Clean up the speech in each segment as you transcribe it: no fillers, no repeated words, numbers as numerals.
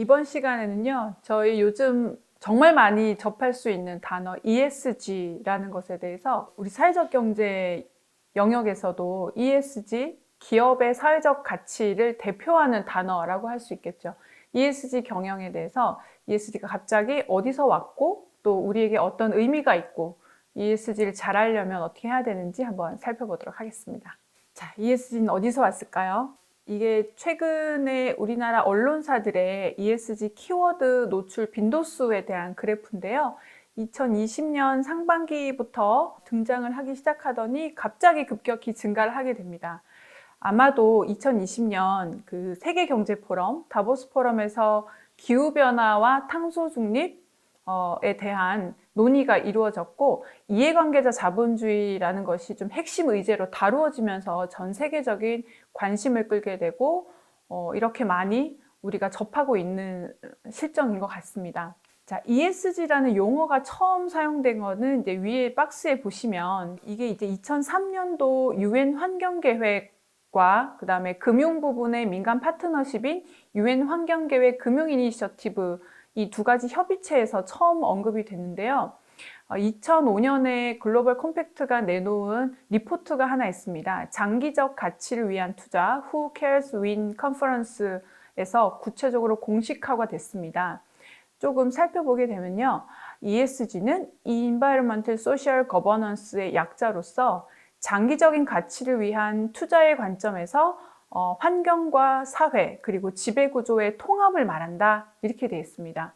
이번 시간에는요, 저희 요즘 정말 많이 접할 수 있는 단어 ESG라는 것에 대해서 우리 사회적 경제 영역에서도 ESG, 기업의 사회적 가치를 대표하는 단어라고 할 수 있겠죠. ESG 경영에 대해서 ESG가 갑자기 어디서 왔고 또 우리에게 어떤 의미가 있고 ESG를 잘 알려면 어떻게 해야 되는지 한번 살펴보도록 하겠습니다. 자, ESG는 어디서 왔을까요? 이게 최근에 우리나라 언론사들의 ESG 키워드 노출 빈도수에 대한 그래프인데요. 2020년 상반기부터 등장을 하기 시작하더니 갑자기 급격히 증가를 하게 됩니다. 아마도 2020년 그 세계경제포럼, 다보스 포럼에서 기후변화와 탄소 중립 에 대한 논의가 이루어졌고, 이해관계자 자본주의라는 것이 좀 핵심 의제로 다루어지면서 전 세계적인 관심을 끌게 되고 이렇게 많이 우리가 접하고 있는 실정인 것 같습니다. 자, ESG라는 용어가 처음 사용된 거는 이제 위에 박스에 보시면 이게 이제 2003년도 유엔 환경계획과 그다음에 금융 부분의 민간 파트너십인 유엔 환경계획 금융 이니셔티브 이 두 가지 협의체에서 처음 언급이 됐는데요. 2005년에 글로벌 컴팩트가 내놓은 리포트가 하나 있습니다. 장기적 가치를 위한 투자 Who Cares Win 컨퍼런스에서 구체적으로 공식화가 됐습니다. 조금 살펴보게 되면요. ESG는 Environmental Social Governance의 약자로서 장기적인 가치를 위한 투자의 관점에서 환경과 사회 그리고 지배구조의 통합을 말한다 이렇게 되어 있습니다.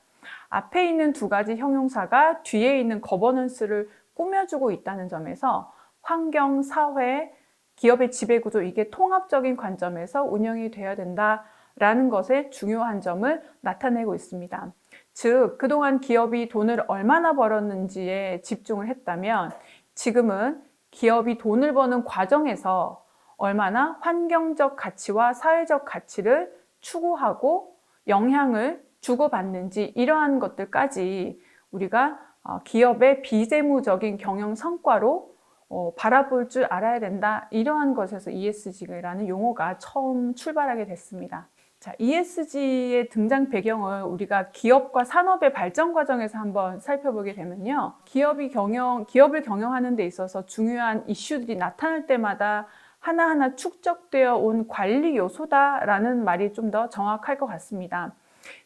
앞에 있는 두 가지 형용사가 뒤에 있는 거버넌스를 꾸며주고 있다는 점에서 환경, 사회, 기업의 지배구조 이게 통합적인 관점에서 운영이 되어야 된다라는 것의 중요한 점을 나타내고 있습니다. 즉 그동안 기업이 돈을 얼마나 벌었는지에 집중을 했다면 지금은 기업이 돈을 버는 과정에서 얼마나 환경적 가치와 사회적 가치를 추구하고 영향을 주고받는지 이러한 것들까지 우리가 기업의 비재무적인 경영 성과로 바라볼 줄 알아야 된다. 이러한 것에서 ESG라는 용어가 처음 출발하게 됐습니다. 자, ESG의 등장 배경을 우리가 기업과 산업의 발전 과정에서 한번 살펴보게 되면요. 기업을 경영하는 데 있어서 중요한 이슈들이 나타날 때마다 하나하나 축적되어 온 관리 요소다라는 말이 좀 더 정확할 것 같습니다.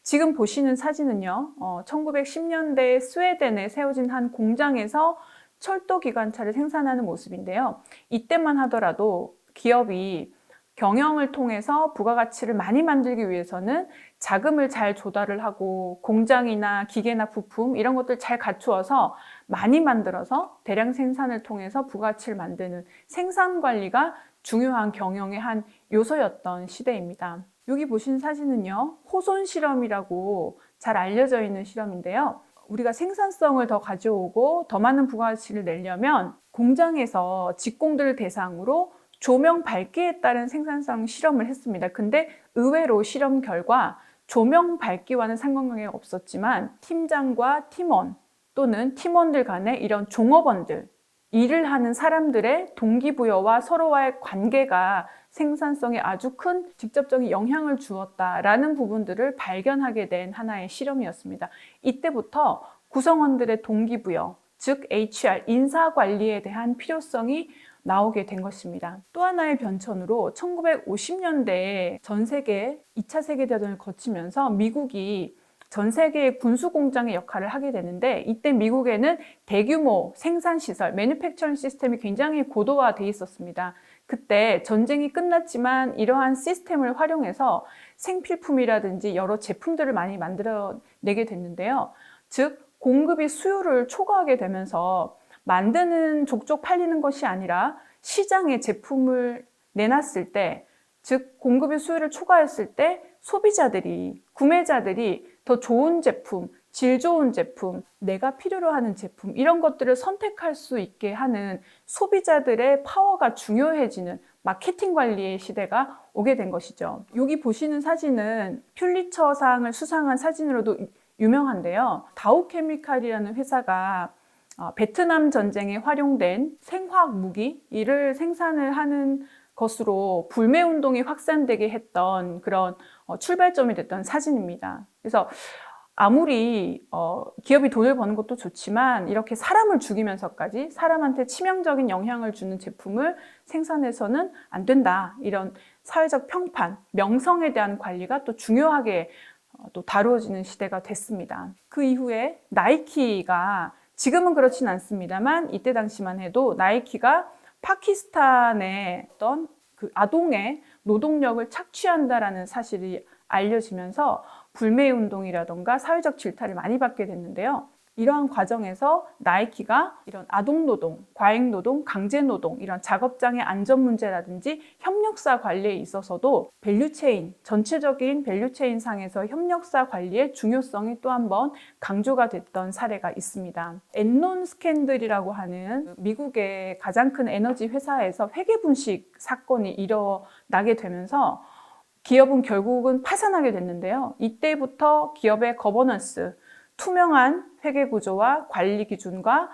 지금 보시는 사진은요, 1910년대 스웨덴에 세워진 한 공장에서 철도 기관차를 생산하는 모습인데요. 이때만 하더라도 기업이 경영을 통해서 부가가치를 많이 만들기 위해서는 자금을 잘 조달을 하고 공장이나 기계나 부품 이런 것들 잘 갖추어서 많이 만들어서 대량 생산을 통해서 부가가치를 만드는 생산 관리가 중요한 경영의 한 요소였던 시대입니다. 여기 보신 사진은요, 호손 실험이라고 잘 알려져 있는 실험인데요. 우리가 생산성을 더 가져오고 더 많은 부가가치를 내려면 공장에서 직공들을 대상으로 조명 밝기에 따른 생산성 실험을 했습니다. 근데 의외로 실험 결과 조명 밝기와는 상관관계가 없었지만 팀장과 팀원 또는 팀원들 간의 이런 종업원들, 일을 하는 사람들의 동기부여와 서로와의 관계가 생산성에 아주 큰 직접적인 영향을 주었다라는 부분들을 발견하게 된 하나의 실험이었습니다. 이때부터 구성원들의 동기부여, 즉 HR, 인사관리에 대한 필요성이 나오게 된 것입니다. 또 하나의 변천으로 1950년대에 전 세계 2차 세계대전을 거치면서 미국이 전 세계의 군수공장의 역할을 하게 되는데 이때 미국에는 대규모 생산시설, 매뉴팩처링 시스템이 굉장히 고도화되어 있었습니다. 그때 전쟁이 끝났지만 이러한 시스템을 활용해서 생필품이라든지 여러 제품들을 많이 만들어내게 됐는데요. 즉 공급이 수요를 초과하게 되면서 만드는 족족 팔리는 것이 아니라 시장에 제품을 내놨을 때, 즉 공급이 수요를 초과했을 때 소비자들이, 구매자들이 더 좋은 제품, 질 좋은 제품, 내가 필요로 하는 제품 이런 것들을 선택할 수 있게 하는 소비자들의 파워가 중요해지는 마케팅 관리의 시대가 오게 된 것이죠. 여기 보시는 사진은 퓰리처상을 수상한 사진으로도 유명한데요. 다우케미칼이라는 회사가 베트남 전쟁에 활용된 생화학 무기 이를 생산을 하는 것으로 불매운동이 확산되게 했던 그런 출발점이 됐던 사진입니다. 그래서 아무리 기업이 돈을 버는 것도 좋지만 이렇게 사람을 죽이면서까지 사람한테 치명적인 영향을 주는 제품을 생산해서는 안 된다. 이런 사회적 평판, 명성에 대한 관리가 또 중요하게 또 다루어지는 시대가 됐습니다. 그 이후에 나이키가, 지금은 그렇진 않습니다만 이때 당시만 해도 나이키가 파키스탄의 어떤 그 아동의 노동력을 착취한다라는 사실이 알려지면서 불매 운동이라던가 사회적 질타를 많이 받게 됐는데요. 이러한 과정에서 나이키가 이런 아동노동, 과잉노동, 강제노동, 이런 작업장의 안전 문제라든지 협력사 관리에 있어서도 밸류체인, 전체적인 밸류체인 상에서 협력사 관리의 중요성이 또 한 번 강조가 됐던 사례가 있습니다. 엔론 스캔들이라고 하는 미국의 가장 큰 에너지 회사에서 회계 분식 사건이 일어나게 되면서 기업은 결국은 파산하게 됐는데요. 이때부터 기업의 거버넌스, 투명한 회계 구조와 관리 기준과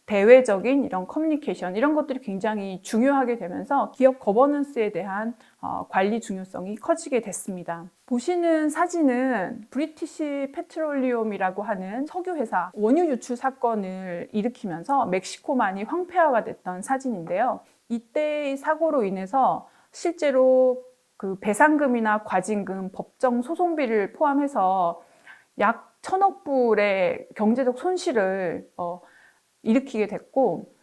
대외적인 이런 커뮤니케이션, 이런 것들이 굉장히 중요하게 되면서 기업 거버넌스에 대한 관리 중요성이 커지게 됐습니다. 보시는 사진은 브리티시 페트롤리움이라고 하는 석유회사 원유 유출 사건을 일으키면서 멕시코만이 황폐화가 됐던 사진인데요. 이때의 사고로 인해서 실제로 그 배상금이나 과징금, 법정 소송비를 포함해서 약 1,000억 불의 경제적 손실을 일으키게 됐고,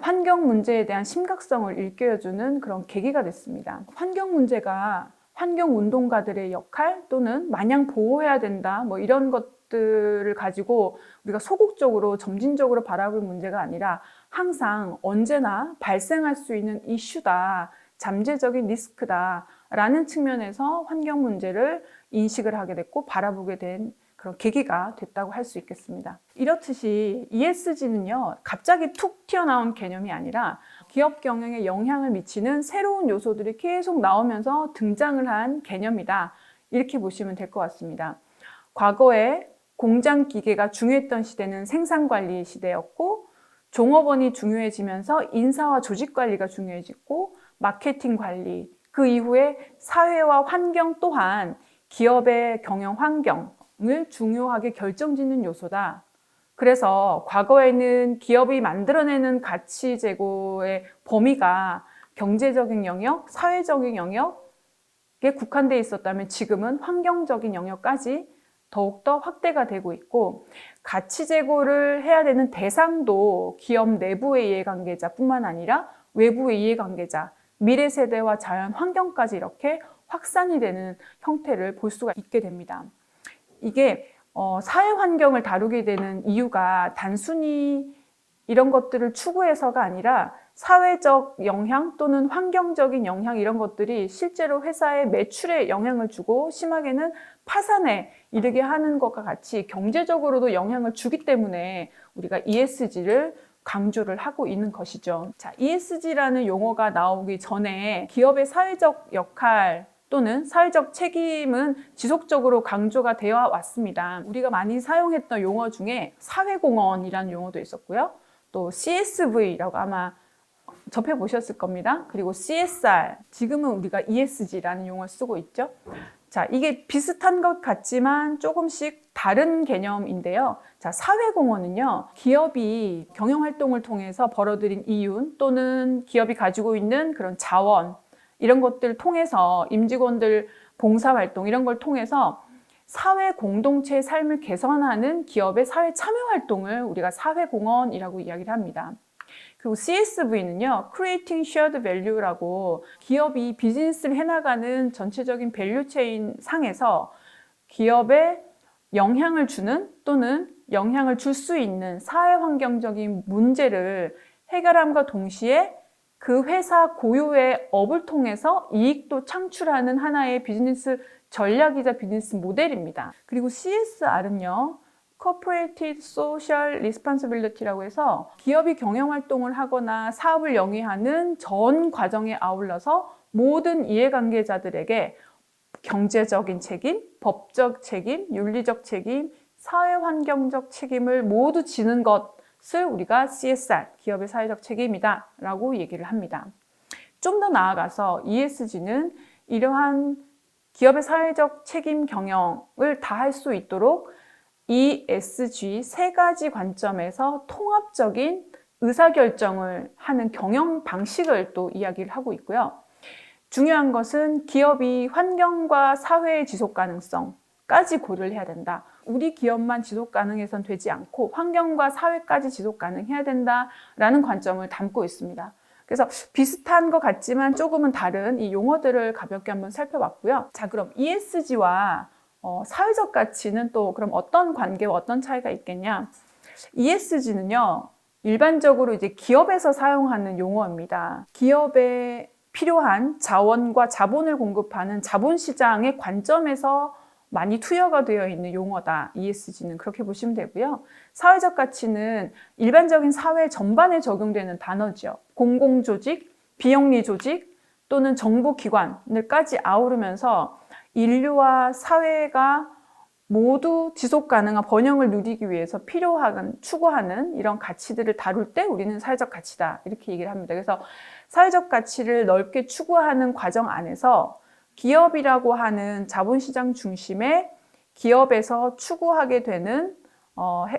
환경 문제에 대한 심각성을 일깨워주는 그런 계기가 됐습니다. 환경 문제가 환경 운동가들의 역할 또는 마냥 보호해야 된다, 뭐 이런 것들을 가지고 우리가 소극적으로 점진적으로 바라볼 문제가 아니라 항상 언제나 발생할 수 있는 이슈다, 잠재적인 리스크다 라는 측면에서 환경 문제를 인식을 하게 됐고 바라보게 된 그런 계기가 됐다고 할 수 있겠습니다. 이렇듯이 ESG는요, 갑자기 툭 튀어나온 개념이 아니라 기업 경영에 영향을 미치는 새로운 요소들이 계속 나오면서 등장을 한 개념이다. 이렇게 보시면 될 것 같습니다. 과거에 공장 기계가 중요했던 시대는 생산관리 시대였고, 종업원이 중요해지면서 인사와 조직 관리가 중요해지고, 마케팅 관리, 그 이후에 사회와 환경 또한 기업의 경영 환경을 중요하게 결정짓는 요소다. 그래서 과거에는 기업이 만들어내는 가치 제고의 범위가 경제적인 영역, 사회적인 영역에 국한되어 있었다면 지금은 환경적인 영역까지 더욱더 확대가 되고 있고, 가치 제고를 해야 되는 대상도 기업 내부의 이해관계자뿐만 아니라 외부의 이해관계자, 미래 세대와 자연 환경까지 이렇게 확산이 되는 형태를 볼 수가 있게 됩니다. 이게 사회 환경을 다루게 되는 이유가 단순히 이런 것들을 추구해서가 아니라 사회적 영향 또는 환경적인 영향, 이런 것들이 실제로 회사의 매출에 영향을 주고 심하게는 파산에 이르게 하는 것과 같이 경제적으로도 영향을 주기 때문에 우리가 ESG를 강조를 하고 있는 것이죠. 자, ESG라는 용어가 나오기 전에 기업의 사회적 역할 또는 사회적 책임은 지속적으로 강조가 되어 왔습니다. 우리가 많이 사용했던 용어 중에 사회공헌이라는 용어도 있었고요. 또 CSV라고 아마 접해보셨을 겁니다. 그리고 CSR, 지금은 우리가 ESG라는 용어를 쓰고 있죠. 자, 이게 비슷한 것 같지만 조금씩 다른 개념인데요. 자, 사회공헌은요, 기업이 경영활동을 통해서 벌어들인 이윤 또는 기업이 가지고 있는 그런 자원, 이런 것들을 통해서 임직원들 봉사활동 이런 걸 통해서 사회 공동체의 삶을 개선하는 기업의 사회 참여활동을 우리가 사회공헌이라고 이야기를 합니다. 그리고 CSV는요, Creating Shared Value라고 기업이 비즈니스를 해나가는 전체적인 밸류체인 상에서 기업에 영향을 주는 또는 영향을 줄 수 있는 사회환경적인 문제를 해결함과 동시에 그 회사 고유의 업을 통해서 이익도 창출하는 하나의 비즈니스 전략이자 비즈니스 모델입니다. 그리고 CSR은요, Corporate Social Responsibility라고 해서 기업이 경영활동을 하거나 사업을 영위하는 전 과정에 아울러서 모든 이해관계자들에게 경제적인 책임, 법적 책임, 윤리적 책임, 사회환경적 책임을 모두 지는 것을 우리가 CSR, 기업의 사회적 책임이다 라고 얘기를 합니다. 좀 더 나아가서 ESG는 이러한 기업의 사회적 책임 경영을 다 할 수 있도록 ESG 세 가지 관점에서 통합적인 의사결정을 하는 경영 방식을 또 이야기를 하고 있고요. 중요한 것은 기업이 환경과 사회의 지속 가능성까지 고려를 해야 된다. 우리 기업만 지속 가능해선 되지 않고 환경과 사회까지 지속 가능해야 된다라는 관점을 담고 있습니다. 그래서 비슷한 것 같지만 조금은 다른 이 용어들을 가볍게 한번 살펴봤고요. 자, 그럼 ESG와 사회적 가치는 또 그럼 어떤 관계와 어떤 차이가 있겠냐? ESG는요, 일반적으로 이제 기업에서 사용하는 용어입니다. 기업에 필요한 자원과 자본을 공급하는 자본시장의 관점에서 많이 투여가 되어 있는 용어다. ESG는 그렇게 보시면 되고요. 사회적 가치는 일반적인 사회 전반에 적용되는 단어죠. 공공조직, 비영리 조직 또는 정부기관을까지 아우르면서 인류와 사회가 모두 지속 가능한 번영을 누리기 위해서 필요한, 추구하는 이런 가치들을 다룰 때 우리는 사회적 가치다. 이렇게 얘기를 합니다. 그래서 사회적 가치를 넓게 추구하는 과정 안에서 기업이라고 하는 자본시장 중심의 기업에서 추구하게 되는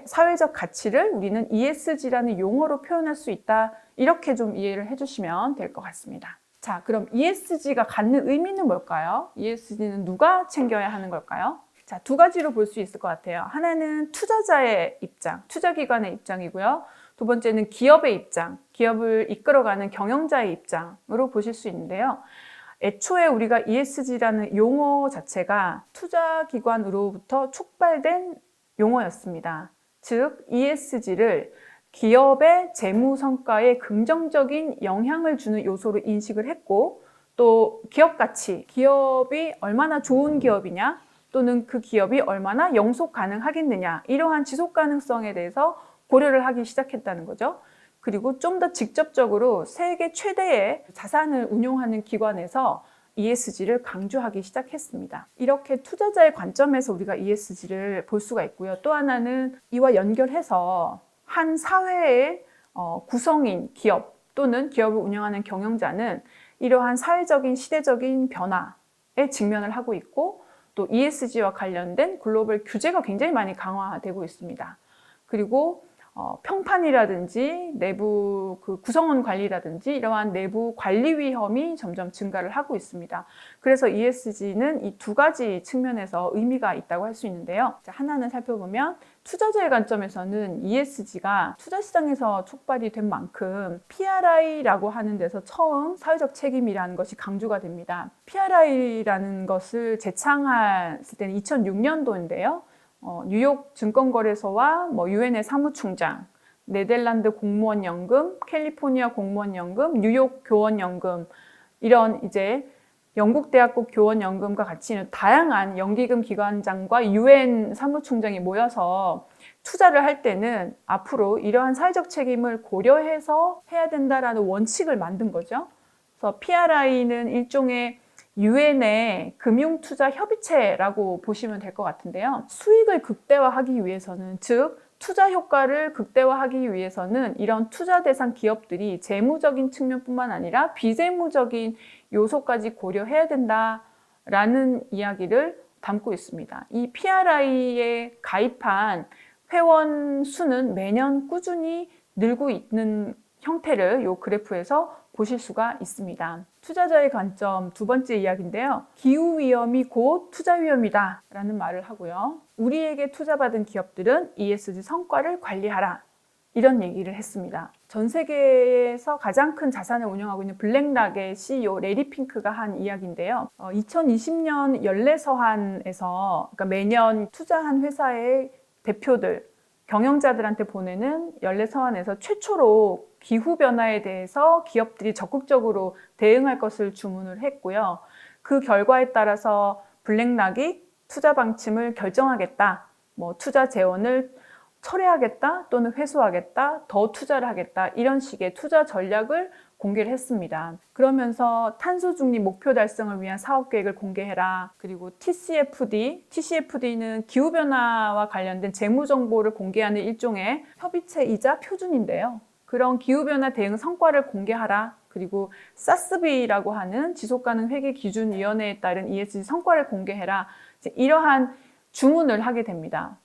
사회적 가치를 우리는 ESG라는 용어로 표현할 수 있다. 이렇게 좀 이해를 해주시면 될 것 같습니다. 자, 그럼 ESG가 갖는 의미는 뭘까요? ESG는 누가 챙겨야 하는 걸까요? 자, 두 가지로 볼 수 있을 것 같아요. 하나는 투자자의 입장, 투자기관의 입장이고요. 두 번째는 기업의 입장, 기업을 이끌어가는 경영자의 입장으로 보실 수 있는데요. 애초에 우리가 ESG라는 용어 자체가 투자기관으로부터 촉발된 용어였습니다. 즉, ESG를 기업의 재무 성과에 긍정적인 영향을 주는 요소로 인식을 했고, 또 기업 가치, 기업이 얼마나 좋은 기업이냐, 또는 그 기업이 얼마나 영속 가능하겠느냐, 이러한 지속 가능성에 대해서 고려를 하기 시작했다는 거죠. 그리고 좀 더 직접적으로 세계 최대의 자산을 운용하는 기관에서 ESG를 강조하기 시작했습니다. 이렇게 투자자의 관점에서 우리가 ESG를 볼 수가 있고요. 또 하나는 이와 연결해서 한 사회의 구성인 기업 또는 기업을 운영하는 경영자는 이러한 사회적인 시대적인 변화에 직면을 하고 있고, 또 ESG와 관련된 글로벌 규제가 굉장히 많이 강화되고 있습니다. 그리고 평판이라든지 내부 구성원 관리라든지 이러한 내부 관리 위험이 점점 증가를 하고 있습니다. 그래서 ESG는 이 두 가지 측면에서 의미가 있다고 할 수 있는데요. 자, 하나는 살펴보면 투자자의 관점에서는 ESG가 투자시장에서 촉발이 된 만큼 PRI라고 하는 데서 처음 사회적 책임이라는 것이 강조가 됩니다. PRI라는 것을 재창했을 때는 2006년도인데요. 뉴욕 증권거래소와 유엔의 사무총장, 네덜란드 공무원연금, 캘리포니아 공무원연금, 뉴욕 교원연금, 이런 이제 영국 대학국 교원연금과 같이 있는 다양한 연기금 기관장과 유엔 사무총장이 모여서 투자를 할 때는 앞으로 이러한 사회적 책임을 고려해서 해야 된다라는 원칙을 만든 거죠. 그래서 PRI는 일종의 유엔의 금융투자협의체라고 보시면 될 것 같은데요. 수익을 극대화하기 위해서는, 즉 투자 효과를 극대화하기 위해서는 이런 투자 대상 기업들이 재무적인 측면뿐만 아니라 비재무적인 요소까지 고려해야 된다라는 이야기를 담고 있습니다. 이 PRI에 가입한 회원 수는 매년 꾸준히 늘고 있는 형태를 이 그래프에서 보실 수가 있습니다. 투자자의 관점 두 번째 이야기인데요. 기후 위험이 곧 투자 위험이다 라는 말을 하고요. 우리에게 투자받은 기업들은 ESG 성과를 관리하라, 이런 얘기를 했습니다. 전 세계에서 가장 큰 자산을 운영하고 있는 블랙락의 CEO 레리 핑크가 한 이야기인데요. 2020년 연례서한에서, 그러니까 매년 투자한 회사의 대표들, 경영자들한테 보내는 연례서한에서 최초로 기후변화에 대해서 기업들이 적극적으로 대응할 것을 주문을 했고요. 그 결과에 따라서 블랙락이 투자 방침을 결정하겠다, 투자 재원을 철회하겠다 또는 회수하겠다, 더 투자를 하겠다, 이런 식의 투자 전략을 공개를 했습니다. 그러면서 탄소 중립 목표 달성을 위한 사업 계획을 공개해라. 그리고 TCFD는 기후변화와 관련된 재무 정보를 공개하는 일종의 협의체이자 표준인데요. 그런 기후변화 대응 성과를 공개하라. 그리고 SASB라고 하는 지속가능회계기준위원회에 따른 ESG 성과를 공개해라. 이러한 주문을 하게 됩니다.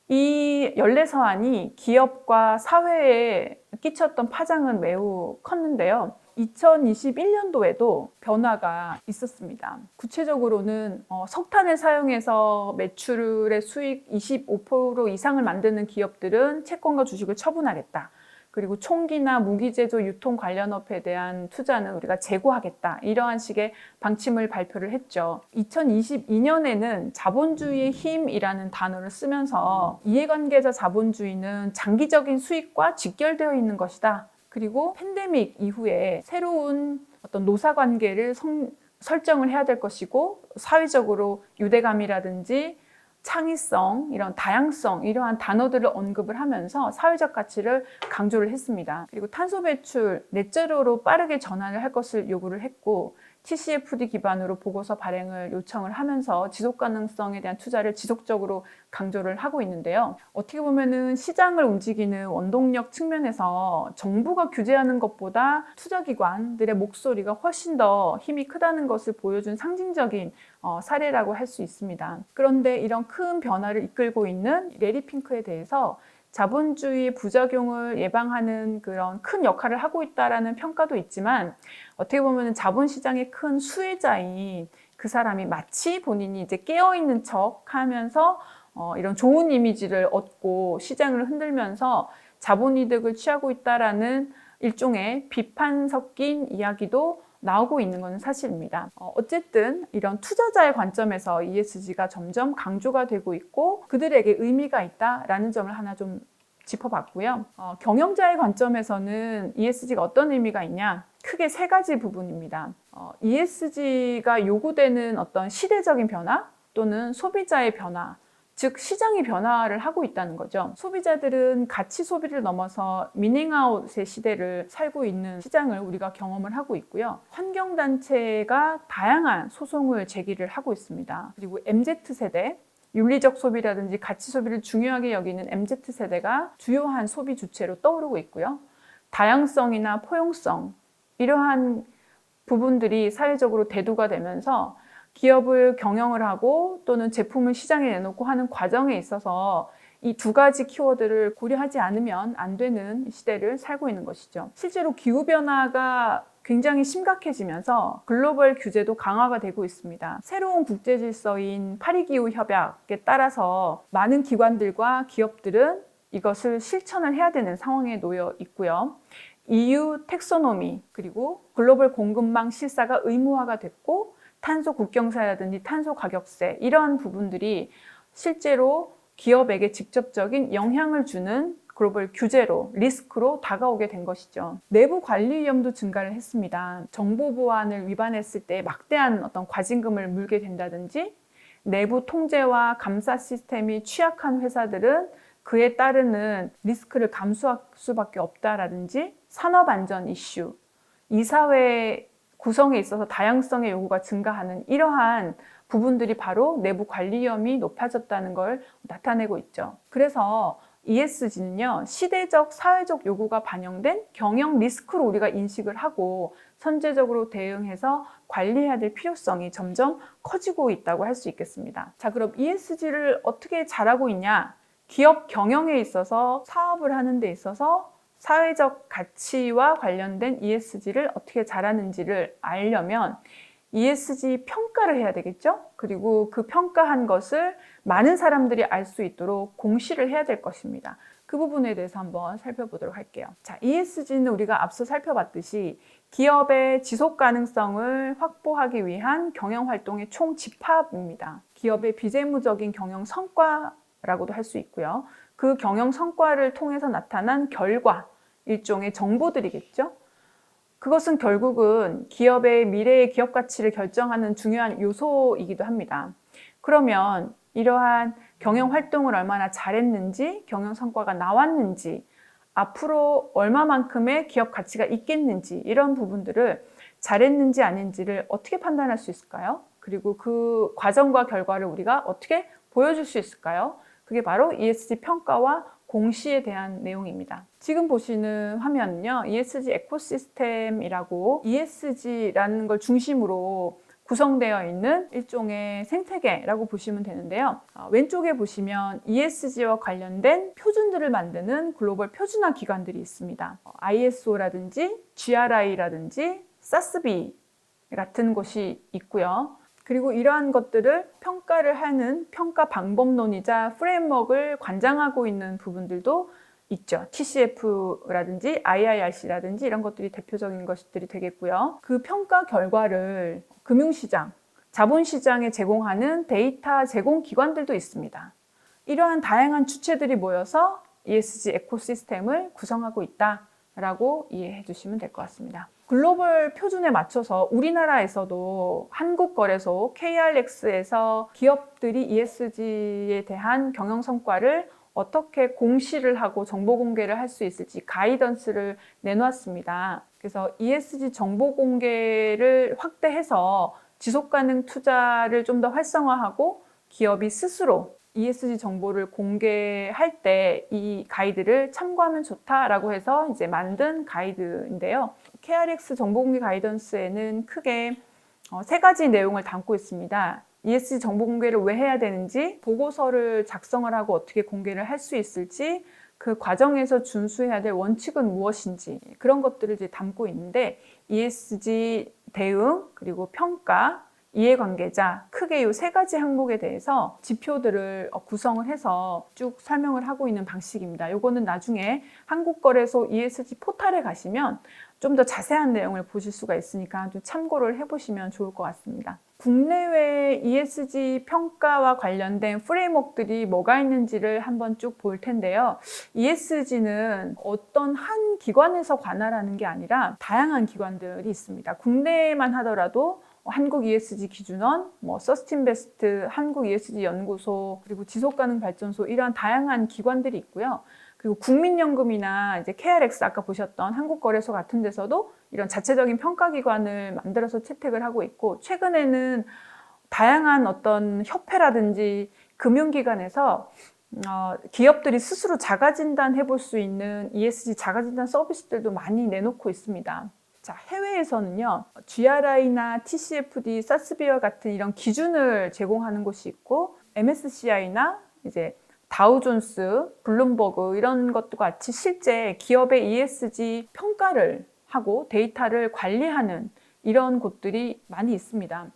이 연례서안이 기업과 사회에 끼쳤던 파장은 매우 컸는데요. 2021년도에도 변화가 있었습니다. 구체적으로는 석탄을 사용해서 매출의 수익 25% 이상을 만드는 기업들은 채권과 주식을 처분하겠다. 그리고 총기나 무기 제조 유통 관련 업에 대한 투자는 우리가 재고하겠다. 이러한 식의 방침을 발표를 했죠. 2022년에는 자본주의의 힘이라는 단어를 쓰면서 이해관계자 자본주의는 장기적인 수익과 직결되어 있는 것이다. 그리고 팬데믹 이후에 새로운 어떤 노사관계를 설정을 해야 될 것이고 사회적으로 유대감이라든지 창의성, 이런 다양성, 이러한 단어들을 언급을 하면서 사회적 가치를 강조를 했습니다. 그리고 탄소 배출, 넷제로로 빠르게 전환을 할 것을 요구를 했고 TCFD 기반으로 보고서 발행을 요청을 하면서 지속 가능성에 대한 투자를 지속적으로 강조를 하고 있는데요. 어떻게 보면은 시장을 움직이는 원동력 측면에서 정부가 규제하는 것보다 투자기관들의 목소리가 훨씬 더 힘이 크다는 것을 보여준 상징적인 사례라고 할 수 있습니다. 그런데 이런 큰 변화를 이끌고 있는 레리 핑크에 대해서 자본주의의 부작용을 예방하는 그런 큰 역할을 하고 있다라는 평가도 있지만 어떻게 보면 자본시장의 큰 수혜자인 그 사람이 마치 본인이 이제 깨어있는 척 하면서 이런 좋은 이미지를 얻고 시장을 흔들면서 자본이득을 취하고 있다라는 일종의 비판 섞인 이야기도 나오고 있는 것은 사실입니다. 어쨌든 이런 투자자의 관점에서 ESG가 점점 강조가 되고 있고 그들에게 의미가 있다라는 점을 하나 좀 짚어봤고요. 경영자의 관점에서는 ESG가 어떤 의미가 있냐? 크게 세 가지 부분입니다. ESG가 요구되는 어떤 시대적인 변화 또는 소비자의 변화, 즉 시장이 변화를 하고 있다는 거죠. 소비자들은 가치 소비를 넘어서 미닝아웃의 시대를 살고 있는 시장을 우리가 경험을 하고 있고요. 환경단체가 다양한 소송을 제기를 하고 있습니다. 그리고 MZ세대, 윤리적 소비라든지 가치 소비를 중요하게 여기는 MZ세대가 주요한 소비 주체로 떠오르고 있고요. 다양성이나 포용성, 이러한 부분들이 사회적으로 대두가 되면서 기업을 경영을 하고 또는 제품을 시장에 내놓고 하는 과정에 있어서 이 두 가지 키워드를 고려하지 않으면 안 되는 시대를 살고 있는 것이죠. 실제로 기후변화가 굉장히 심각해지면서 글로벌 규제도 강화가 되고 있습니다. 새로운 국제질서인 파리기후협약에 따라서 많은 기관들과 기업들은 이것을 실천을 해야 되는 상황에 놓여 있고요. EU 텍소노미 그리고 글로벌 공급망 실사가 의무화가 됐고 탄소 국경세라든지 탄소 가격세 이러한 부분들이 실제로 기업에게 직접적인 영향을 주는 글로벌 규제로 리스크로 다가오게 된 것이죠. 내부 관리 위험도 증가를 했습니다. 정보 보안을 위반했을 때 막대한 어떤 과징금을 물게 된다든지 내부 통제와 감사 시스템이 취약한 회사들은 그에 따르는 리스크를 감수할 수밖에 없다라든지 산업 안전 이슈, 이사회 구성에 있어서 다양성의 요구가 증가하는 이러한 부분들이 바로 내부 관리 위험이 높아졌다는 걸 나타내고 있죠. 그래서 ESG는요, 시대적, 사회적 요구가 반영된 경영 리스크로 우리가 인식을 하고 선제적으로 대응해서 관리해야 될 필요성이 점점 커지고 있다고 할 수 있겠습니다. 자, 그럼 ESG를 어떻게 잘하고 있냐? 기업 경영에 있어서 사업을 하는 데 있어서 사회적 가치와 관련된 ESG를 어떻게 잘하는지를 알려면 ESG 평가를 해야 되겠죠? 그리고 그 평가한 것을 많은 사람들이 알 수 있도록 공시를 해야 될 것입니다. 그 부분에 대해서 한번 살펴보도록 할게요. 자, ESG는 우리가 앞서 살펴봤듯이 기업의 지속 가능성을 확보하기 위한 경영 활동의 총 집합입니다. 기업의 비재무적인 경영 성과라고도 할 수 있고요. 그 경영 성과를 통해서 나타난 결과, 일종의 정보들이겠죠. 그것은 결국은 기업의 미래의 기업 가치를 결정하는 중요한 요소이기도 합니다. 그러면 이러한 경영 활동을 얼마나 잘했는지, 경영 성과가 나왔는지, 앞으로 얼마만큼의 기업 가치가 있겠는지 이런 부분들을 잘했는지 아닌지를 어떻게 판단할 수 있을까요? 그리고 그 과정과 결과를 우리가 어떻게 보여줄 수 있을까요? 그게 바로 ESG 평가와 공시에 대한 내용입니다. 지금 보시는 화면은요, ESG 에코시스템이라고 ESG라는 걸 중심으로 구성되어 있는 일종의 생태계라고 보시면 되는데요. 왼쪽에 보시면 ESG와 관련된 표준들을 만드는 글로벌 표준화 기관들이 있습니다. ISO라든지 GRI라든지 SASB 같은 곳이 있고요. 그리고 이러한 것들을 평가를 하는 평가 방법론이자 프레임워크를 관장하고 있는 부분들도 있죠. TCF라든지 IIRC라든지 이런 것들이 대표적인 것들이 되겠고요. 그 평가 결과를 금융시장, 자본시장에 제공하는 데이터 제공 기관들도 있습니다. 이러한 다양한 주체들이 모여서 ESG 에코시스템을 구성하고 있다라고 이해해 주시면 될 것 같습니다. 글로벌 표준에 맞춰서 우리나라에서도 한국거래소 KRX에서 기업들이 ESG에 대한 경영 성과를 어떻게 공시를 하고 정보 공개를 할 수 있을지 가이던스를 내놓았습니다. 그래서 ESG 정보 공개를 확대해서 지속가능 투자를 좀 더 활성화하고 기업이 스스로 ESG 정보를 공개할 때 이 가이드를 참고하면 좋다라고 해서 이제 만든 가이드인데요. KRX 정보공개 가이던스에는 크게 3가지 내용을 담고 있습니다. ESG 정보 공개를 왜 해야 되는지, 보고서를 작성을 하고 어떻게 공개를 할 수 있을지, 그 과정에서 준수해야 될 원칙은 무엇인지 그런 것들을 이제 담고 있는데 ESG 대응, 그리고 평가, 이해관계자, 크게 이 3가지 항목에 대해서 지표들을 구성을 해서 쭉 설명을 하고 있는 방식입니다. 이거는 나중에 한국거래소 ESG 포털에 가시면 좀 더 자세한 내용을 보실 수가 있으니까 좀 참고를 해보시면 좋을 것 같습니다. 국내외 ESG 평가와 관련된 프레임워크들이 뭐가 있는지를 한번 쭉 볼 텐데요. ESG는 어떤 한 기관에서 관할하는 게 아니라 다양한 기관들이 있습니다. 국내에만 하더라도 한국 ESG 기준원, 서스틴베스트, 한국 ESG 연구소, 그리고 지속가능발전소 이러한 다양한 기관들이 있고요. 그리고 국민연금이나 이제 KRX 아까 보셨던 한국거래소 같은 데서도 이런 자체적인 평가기관을 만들어서 채택을 하고 있고, 최근에는 다양한 어떤 협회라든지 금융기관에서 기업들이 스스로 자가진단 해볼 수 있는 ESG 자가진단 서비스들도 많이 내놓고 있습니다. 자, 해외에서는요, GRI나 TCFD, SASB와 같은 이런 기준을 제공하는 곳이 있고, MSCI나 이제 다우존스, 블룸버그 이런 것과 같이 실제 기업의 ESG 평가를 하고 데이터를 관리하는 이런 곳들이 많이 있습니다.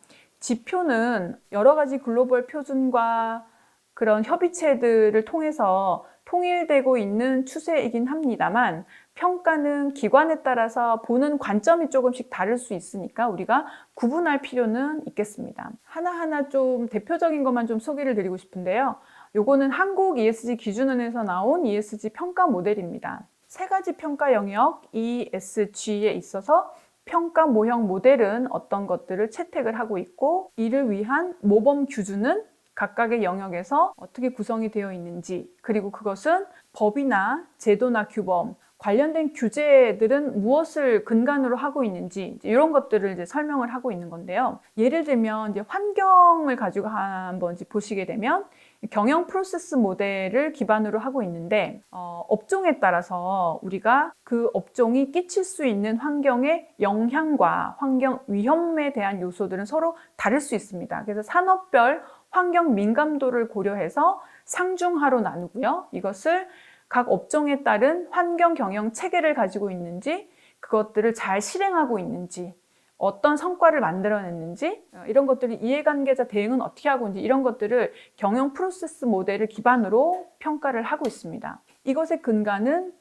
지표는 여러 가지 글로벌 표준과 그런 협의체들을 통해서 통일되고 있는 추세이긴 합니다만, 평가는 기관에 따라서 보는 관점이 조금씩 다를 수 있으니까 우리가 구분할 필요는 있겠습니다. 하나하나 좀 대표적인 것만 좀 소개를 드리고 싶은데요. 요거는 한국 ESG 기준원에서 나온 ESG 평가 모델입니다. 3가지 평가 영역 ESG에 있어서 평가 모형 모델은 어떤 것들을 채택을 하고 있고, 이를 위한 모범 기준은 각각의 영역에서 어떻게 구성이 되어 있는지, 그리고 그것은 법이나 제도나 규범, 관련된 규제들은 무엇을 근간으로 하고 있는지 이런 것들을 이제 설명을 하고 있는 건데요. 예를 들면 이제 환경을 가지고 한번 보시게 되면 경영 프로세스 모델을 기반으로 하고 있는데 업종에 따라서 우리가 그 업종이 끼칠 수 있는 환경의 영향과 환경 위험에 대한 요소들은 서로 다를 수 있습니다. 그래서 산업별 환경 민감도를 고려해서 상중하로 나누고요. 이것을 각 업종에 따른 환경 경영 체계를 가지고 있는지, 그것들을 잘 실행하고 있는지, 어떤 성과를 만들어냈는지, 이런 것들이 이해관계자 대응은 어떻게 하고 있는지 이런 것들을 경영 프로세스 모델을 기반으로 평가를 하고 있습니다. 이것의 근간은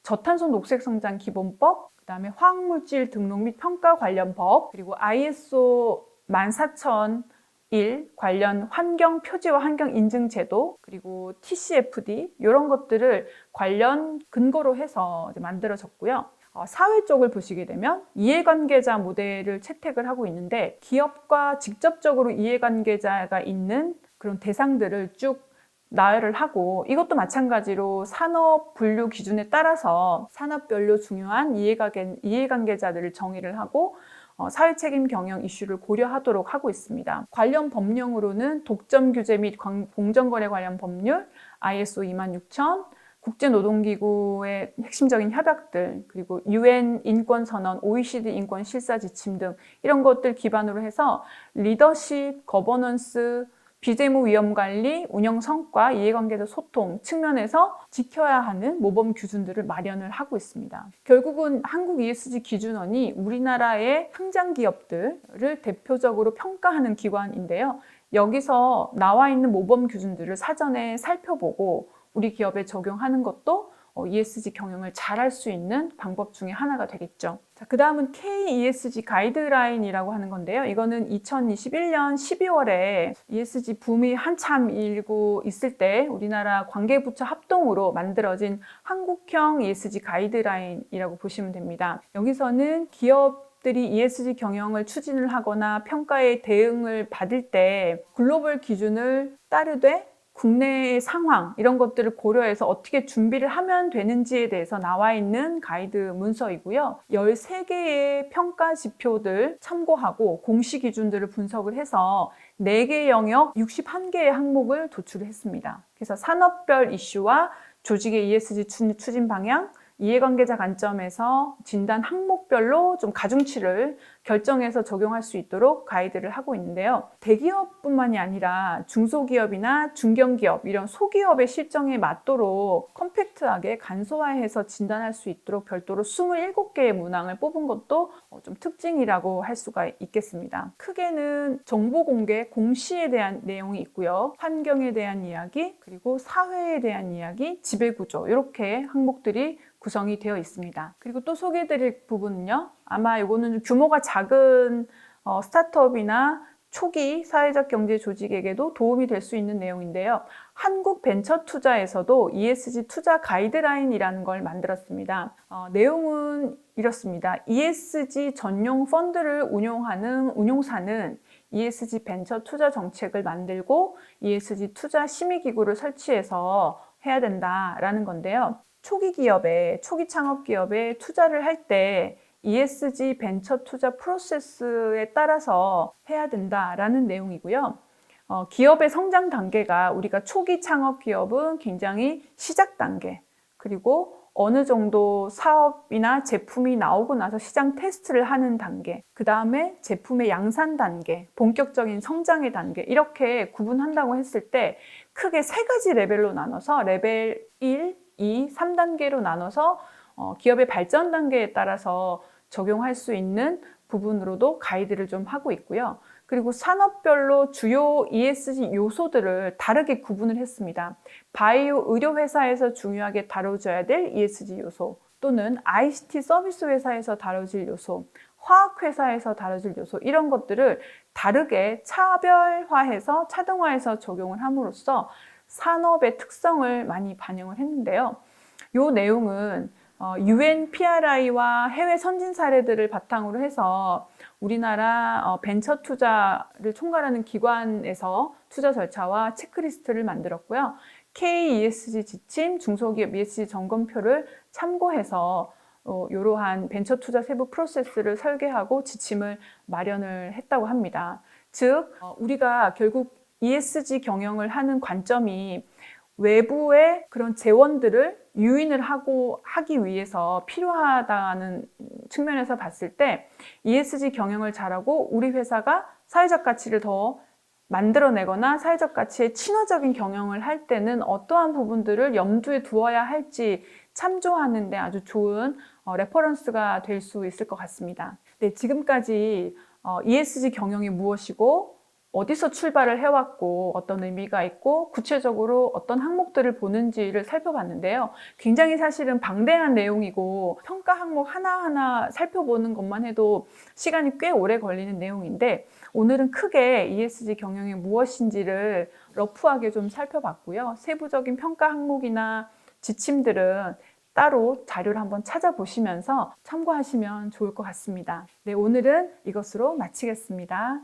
저탄소 녹색성장 기본법, 그다음에 화학물질 등록 및 평가 관련 법, 그리고 ISO 14001 관련 환경 표지와 환경 인증 제도, 그리고 TCFD 이런 것들을 관련 근거로 해서 만들어졌고요. 사회 쪽을 보시게 되면 이해관계자 모델을 채택을 하고 있는데, 기업과 직접적으로 이해관계자가 있는 그런 대상들을 쭉 나열을 하고, 이것도 마찬가지로 산업 분류 기준에 따라서 산업별로 중요한 이해관계자들을 정의를 하고 사회책임 경영 이슈를 고려하도록 하고 있습니다. 관련 법령으로는 독점 규제 및 공정거래 관련 법률, ISO 26000, 국제노동기구의 핵심적인 협약들, 그리고 UN 인권선언, OECD 인권실사지침 등 이런 것들 기반으로 해서 리더십, 거버넌스, 비재무 위험관리, 운영 성과, 이해관계자 소통 측면에서 지켜야 하는 모범 기준들을 마련을 하고 있습니다. 결국은 한국 ESG 기준원이 우리나라의 상장 기업들을 대표적으로 평가하는 기관인데요. 여기서 나와 있는 모범 기준들을 사전에 살펴보고 우리 기업에 적용하는 것도 ESG 경영을 잘할 수 있는 방법 중에 하나가 되겠죠. 자, 그 다음은 K-ESG 가이드라인이라고 하는 건데요. 이거는 2021년 12월에 ESG 붐이 한참 일고 있을 때 우리나라 관계부처 합동으로 만들어진 한국형 ESG 가이드라인이라고 보시면 됩니다. 여기서는 기업들이 ESG 경영을 추진을 하거나 평가에 대응을 받을 때 글로벌 기준을 따르되 국내의 상황 이런 것들을 고려해서 어떻게 준비를 하면 되는지에 대해서 나와 있는 가이드 문서이고요. 13개의 평가 지표들 참고하고 공시 기준들을 분석을 해서 4개 영역 61개의 항목을 도출했습니다. 그래서 산업별 이슈와 조직의 ESG 추진 방향, 이해관계자 관점에서 진단 항목별로 좀 가중치를 결정해서 적용할 수 있도록 가이드를 하고 있는데요. 대기업뿐만이 아니라 중소기업이나 중견기업 이런 소기업의 실정에 맞도록 컴팩트하게 간소화해서 진단할 수 있도록 별도로 27개의 문항을 뽑은 것도 좀 특징이라고 할 수가 있겠습니다. 크게는 정보 공개, 공시에 대한 내용이 있고요. 환경에 대한 이야기, 그리고 사회에 대한 이야기, 지배구조 이렇게 항목들이 구성이 되어 있습니다. 그리고 또 소개해드릴 부분은요. 아마 이거는 좀 규모가 작은 스타트업이나 초기 사회적 경제 조직에게도 도움이 될 수 있는 내용인데요. 한국벤처투자에서도 ESG 투자 가이드라인이라는 걸 만들었습니다. 내용은 이렇습니다. ESG 전용 펀드를 운용하는 운용사는 ESG 벤처 투자 정책을 만들고 ESG 투자 심의기구를 설치해서 해야 된다라는 건데요. 초기 기업에, 초기 창업 기업에 투자를 할 때 ESG 벤처 투자 프로세스에 따라서 해야 된다라는 내용이고요. 기업의 성장 단계가 우리가 초기 창업 기업은 굉장히 시작 단계, 그리고 어느 정도 사업이나 제품이 나오고 나서 시장 테스트를 하는 단계, 그 다음에 제품의 양산 단계, 본격적인 성장의 단계 이렇게 구분한다고 했을 때 크게 3가지 레벨로 나눠서 레벨 1, 2, 3단계로 나눠서 기업의 발전 단계에 따라서 적용할 수 있는 부분으로도 가이드를 좀 하고 있고요. 그리고 산업별로 주요 ESG 요소들을 다르게 구분을 했습니다. 바이오 의료 회사에서 중요하게 다뤄져야 될 ESG 요소, 또는 ICT 서비스 회사에서 다뤄질 요소, 화학 회사에서 다뤄질 요소 이런 것들을 다르게 차별화해서 차등화해서 적용을 함으로써 산업의 특성을 많이 반영을 했는데요. 이 내용은 UN PRI와 해외 선진 사례들을 바탕으로 해서 우리나라 벤처 투자를 총괄하는 기관에서 투자 절차와 체크리스트를 만들었고요. K-ESG 지침, 중소기업 ESG 점검표를 참고해서 이러한 벤처 투자 세부 프로세스를 설계하고 지침을 마련을 했다고 합니다. 즉, 우리가 결국 ESG 경영을 하는 관점이 외부의 그런 재원들을 유인을 하기 위해서 필요하다는 측면에서 봤을 때 ESG 경영을 잘하고 우리 회사가 사회적 가치를 더 만들어내거나 사회적 가치의 친화적인 경영을 할 때는 어떠한 부분들을 염두에 두어야 할지 참조하는 데 아주 좋은 레퍼런스가 될 수 있을 것 같습니다. 네, 지금까지 ESG 경영이 무엇이고 어디서 출발을 해왔고 어떤 의미가 있고 구체적으로 어떤 항목들을 보는지를 살펴봤는데요. 굉장히 사실은 방대한 내용이고 평가 항목 하나하나 살펴보는 것만 해도 시간이 꽤 오래 걸리는 내용인데 오늘은 크게 ESG 경영이 무엇인지를 러프하게 좀 살펴봤고요. 세부적인 평가 항목이나 지침들은 따로 자료를 한번 찾아보시면서 참고하시면 좋을 것 같습니다. 네, 오늘은 이것으로 마치겠습니다.